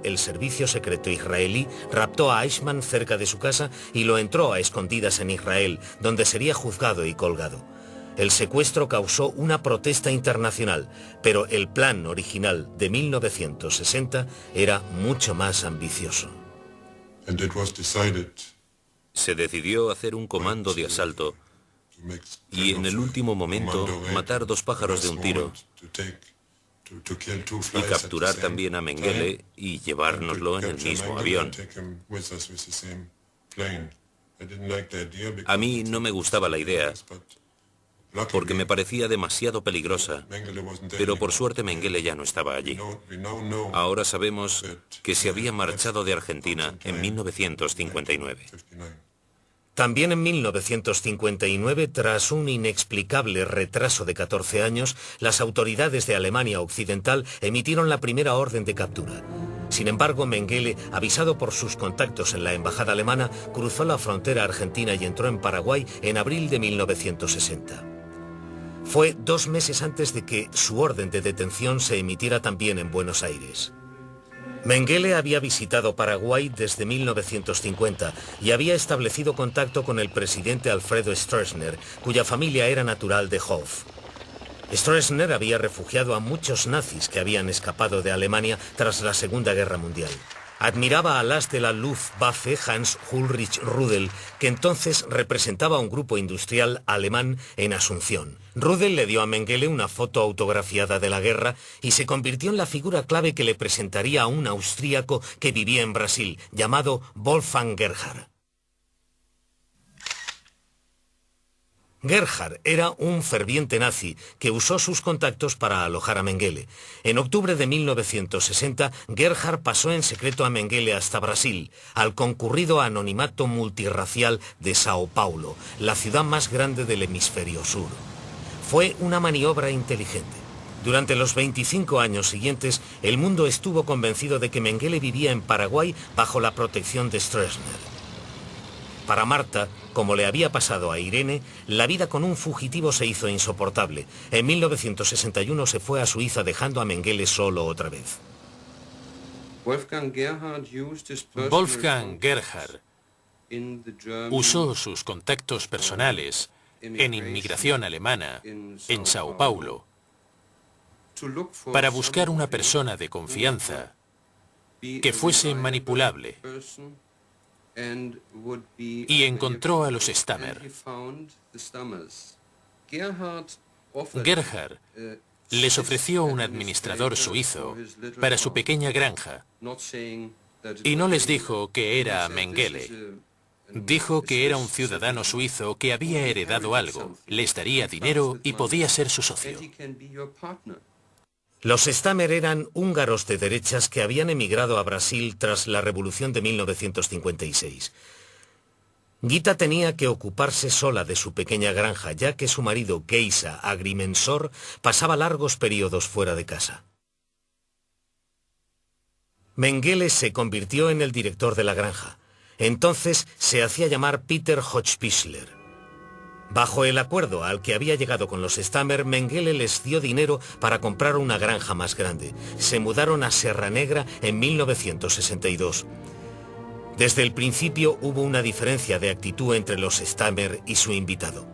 el servicio secreto israelí raptó a Eichmann cerca de su casa y lo entró a escondidas en Israel, donde sería juzgado y colgado. El secuestro causó una protesta internacional, pero el plan original de 1960 era mucho más ambicioso. Se decidió hacer un comando de asalto y en el último momento matar dos pájaros de un tiro y capturar también a Mengele y llevárnoslo en el mismo avión. A mí no me gustaba la idea porque me parecía demasiado peligrosa, pero por suerte Mengele ya no estaba allí. Ahora sabemos que se había marchado de Argentina en 1959. También en 1959, tras un inexplicable retraso de 14 años, las autoridades de Alemania Occidental emitieron la primera orden de captura. Sin embargo, Mengele, avisado por sus contactos en la embajada alemana, cruzó la frontera argentina y entró en Paraguay en abril de 1960. Fue 2 meses antes de que su orden de detención se emitiera también en Buenos Aires. Mengele había visitado Paraguay desde 1950 y había establecido contacto con el presidente Alfredo Stroessner, cuya familia era natural de Hof. Stroessner había refugiado a muchos nazis que habían escapado de Alemania tras la Segunda Guerra Mundial. Admiraba al as de la Luftwaffe Hans Ulrich Rudel, que entonces representaba a un grupo industrial alemán en Asunción. Rudel le dio a Mengele una foto autografiada de la guerra y se convirtió en la figura clave que le presentaría a un austríaco que vivía en Brasil, llamado Wolfgang Gerhard. Gerhard era un ferviente nazi que usó sus contactos para alojar a Mengele. En octubre de 1960, Gerhard pasó en secreto a Mengele hasta Brasil, al concurrido anonimato multirracial de Sao Paulo, la ciudad más grande del hemisferio sur. Fue una maniobra inteligente. Durante los 25 años siguientes, el mundo estuvo convencido de que Mengele vivía en Paraguay bajo la protección de Stroessner. Para Marta, como le había pasado a Irene, la vida con un fugitivo se hizo insoportable. En 1961 se fue a Suiza dejando a Mengele solo otra vez. Wolfgang Gerhard usó sus contactos personales en inmigración alemana en Sao Paulo para buscar una persona de confianza que fuese manipulable. Y encontró a los Stammer. Gerhard les ofreció un administrador suizo para su pequeña granja y no les dijo que era Mengele. Dijo que era un ciudadano suizo que había heredado algo, les daría dinero y podía ser su socio. Los Stammer eran húngaros de derechas que habían emigrado a Brasil tras la Revolución de 1956. Gita tenía que ocuparse sola de su pequeña granja, ya que su marido, Geisa Agrimensor, pasaba largos periodos fuera de casa. Mengele se convirtió en el director de la granja. Entonces se hacía llamar Peter Hochpichler. Bajo el acuerdo al que había llegado con los Stammer, Mengele les dio dinero para comprar una granja más grande. Se mudaron a Serra Negra en 1962. Desde el principio hubo una diferencia de actitud entre los Stammer y su invitado.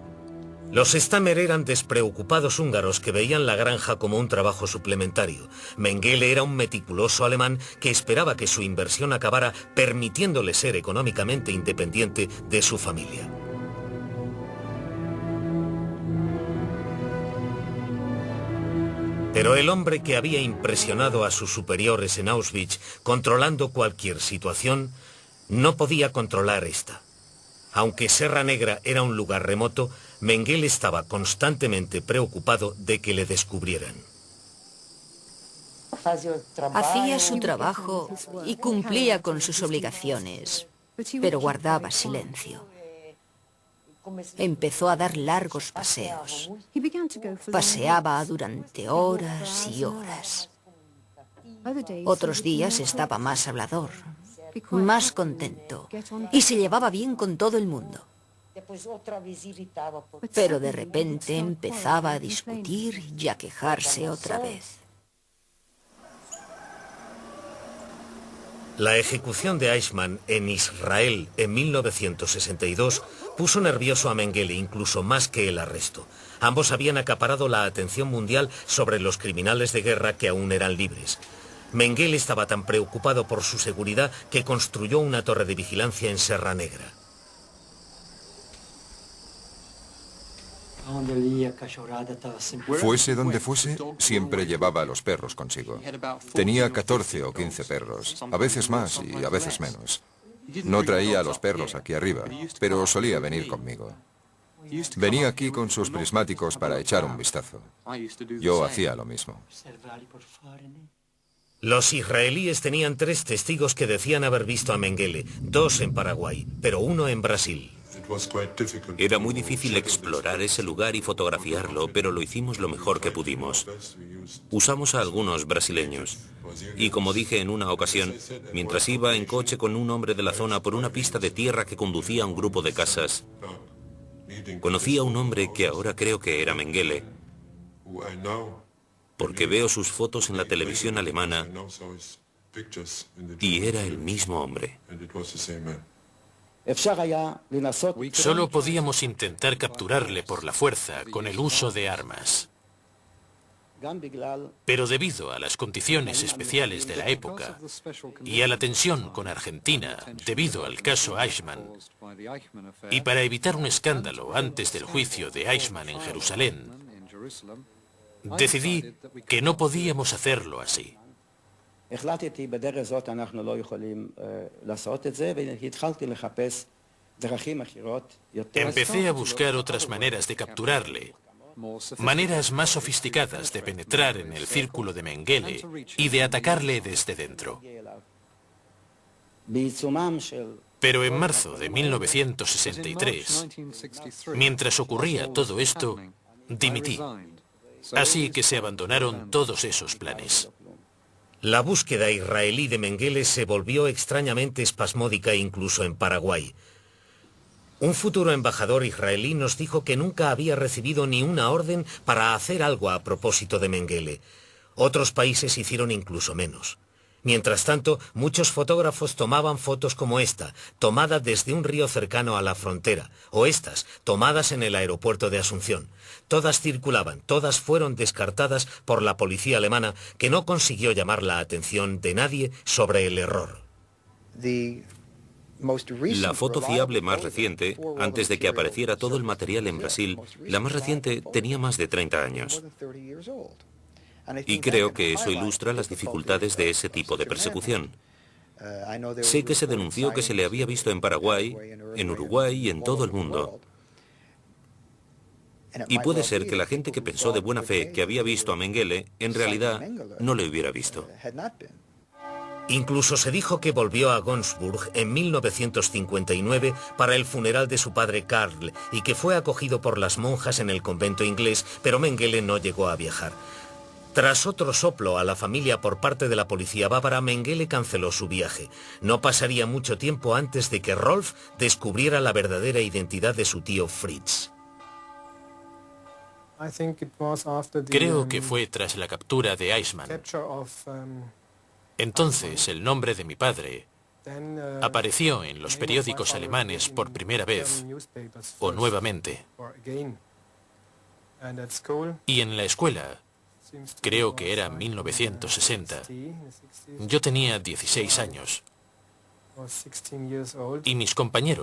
Los Stammer eran despreocupados húngaros que veían la granja como un trabajo suplementario. Mengele era un meticuloso alemán que esperaba que su inversión acabara permitiéndole ser económicamente independiente de su familia. Pero el hombre que había impresionado a sus superiores en Auschwitz, controlando cualquier situación, no podía controlar esta. Aunque Serra Negra era un lugar remoto, Mengele estaba constantemente preocupado de que le descubrieran. Hacía su trabajo y cumplía con sus obligaciones, pero guardaba silencio. Empezó a dar largos paseos. Paseaba durante horas y horas. Otros días estaba más hablador, más contento, y se llevaba bien con todo el mundo. Pero de repente empezaba a discutir y a quejarse otra vez. La ejecución de Eichmann en Israel en 1962 puso nervioso a Mengele incluso más que el arresto. Ambos habían acaparado la atención mundial sobre los criminales de guerra que aún eran libres. Mengele estaba tan preocupado por su seguridad que construyó una torre de vigilancia en Serra Negra. Fuese donde fuese, siempre llevaba a los perros consigo. Tenía 14 o 15 perros, a veces más y a veces menos. No traía a los perros aquí arriba, pero solía venir conmigo. Venía aquí con sus prismáticos para echar un vistazo. Yo hacía lo mismo. Los israelíes tenían 3 testigos que decían haber visto a Mengele, 2 en Paraguay, pero 1 en Brasil. Era muy difícil explorar ese lugar y fotografiarlo, pero lo hicimos lo mejor que pudimos. Usamos a algunos brasileños. Y como dije en una ocasión, mientras iba en coche con un hombre de la zona por una pista de tierra que conducía a un grupo de casas, conocí a un hombre que ahora creo que era Mengele, porque veo sus fotos en la televisión alemana y era el mismo hombre. Solo podíamos intentar capturarle por la fuerza con el uso de armas. Pero debido a las condiciones especiales de la época y a la tensión con Argentina debido al caso Eichmann, y para evitar un escándalo antes del juicio de Eichmann en Jerusalén, decidí que no podíamos hacerlo así. Empecé a buscar otras maneras de capturarle, maneras más sofisticadas de penetrar en el círculo de Mengele y de atacarle desde dentro. Pero en marzo de 1963, mientras ocurría todo esto, dimití. Así que se abandonaron todos esos planes. La búsqueda israelí de Mengele se volvió extrañamente espasmódica incluso en Paraguay. Un futuro embajador israelí nos dijo que nunca había recibido ni una orden para hacer algo a propósito de Mengele. Otros países hicieron incluso menos. Mientras tanto, muchos fotógrafos tomaban fotos como esta, tomada desde un río cercano a la frontera, o estas, tomadas en el aeropuerto de Asunción. Todas circulaban, todas fueron descartadas por la policía alemana, que no consiguió llamar la atención de nadie sobre el error. La foto fiable más reciente, antes de que apareciera todo el material en Brasil, la más reciente tenía más de 30 años. Y creo que eso ilustra las dificultades de ese tipo de persecución. Sé que se denunció que se le había visto en Paraguay, en Uruguay y en todo el mundo. Y puede ser que la gente que pensó de buena fe que había visto a Mengele, en realidad no le hubiera visto. Incluso se dijo que volvió a Gonzburg en 1959 para el funeral de su padre Karl y que fue acogido por las monjas en el convento inglés, pero Mengele no llegó a viajar. Tras otro soplo a la familia por parte de la policía bávara, Mengele canceló su viaje. No pasaría mucho tiempo antes de que Rolf descubriera la verdadera identidad de su tío Fritz. Creo que fue tras la captura de Eichmann. Entonces el nombre de mi padre apareció en los periódicos alemanes por primera vez, o nuevamente. Y en la escuela, creo que era 1960, yo tenía 16 años. Y mis compañeros